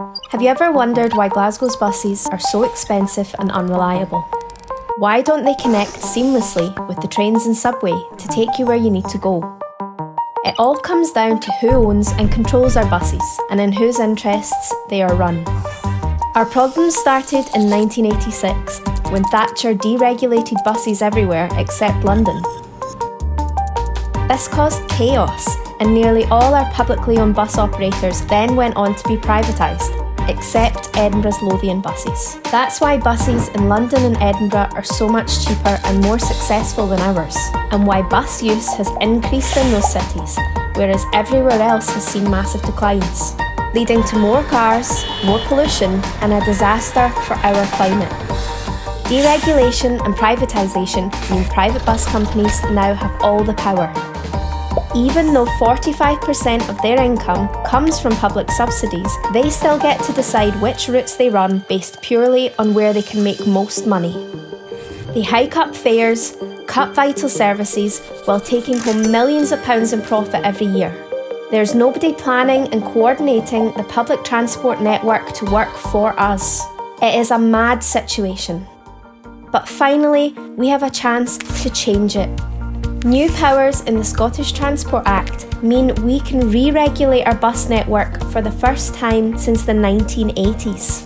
Have you ever wondered why Glasgow's buses are so expensive and unreliable? Why don't they connect seamlessly with the trains and subway to take you where you need to go? It all comes down to who owns and controls our buses and in whose interests they are run. Our problems started in 1986 when Thatcher deregulated buses everywhere except London. This caused chaos, and nearly all our publicly owned bus operators then went on to be privatised, except Edinburgh's Lothian buses. That's why buses in London and Edinburgh are so much cheaper and more successful than ours, and why bus use has increased in those cities, whereas everywhere else has seen massive declines, leading to more cars, more pollution, and a disaster for our climate. Deregulation and privatisation mean private bus companies now have all the power. Even though 45% of their income comes from public subsidies, they still get to decide which routes they run based purely on where they can make most money. They hike up fares, cut vital services, while taking home millions of pounds in profit every year. There's nobody planning and coordinating the public transport network to work for us. It is a mad situation. But finally, we have a chance to change it. New powers in the Scottish Transport Act mean we can re-regulate our bus network for the first time since the 1980s.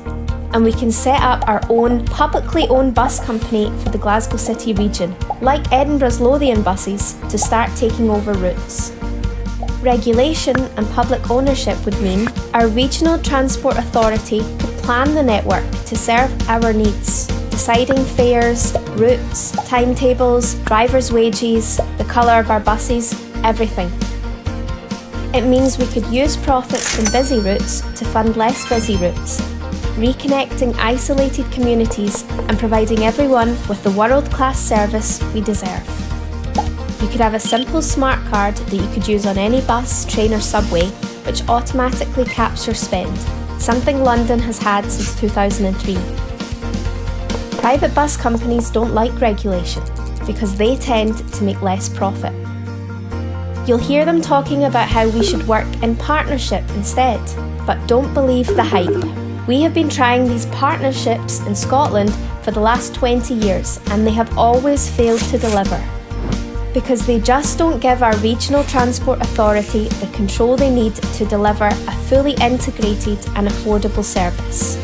And we can set up our own publicly owned bus company for the Glasgow City region, like Edinburgh's Lothian buses, to start taking over routes. Regulation and public ownership would mean our regional transport authority could plan the network to serve our needs, deciding fares, routes, timetables, drivers' wages, the colour of our buses, everything. It means we could use profits from busy routes to fund less busy routes, reconnecting isolated communities and providing everyone with the world-class service we deserve. You could have a simple smart card that you could use on any bus, train or subway, which automatically caps your spend, something London has had since 2003. Private bus companies don't like regulation because they tend to make less profit. You'll hear them talking about how we should work in partnership instead, but don't believe the hype. We have been trying these partnerships in Scotland for the last 20 years and they have always failed to deliver because they just don't give our regional transport authority the control they need to deliver a fully integrated and affordable service.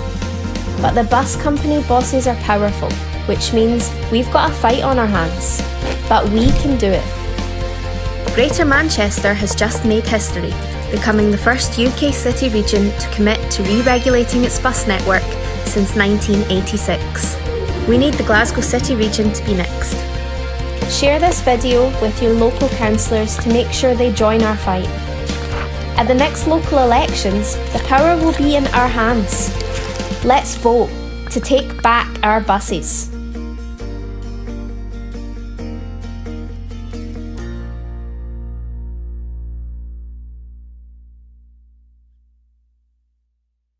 But the bus company bosses are powerful, which means we've got a fight on our hands. But we can do it. Greater Manchester has just made history, becoming the first UK city region to commit to re-regulating its bus network since 1986. We need the Glasgow City region to be next. Share this video with your local councillors to make sure they join our fight. At the next local elections, the power will be in our hands. Let's vote to take back our buses.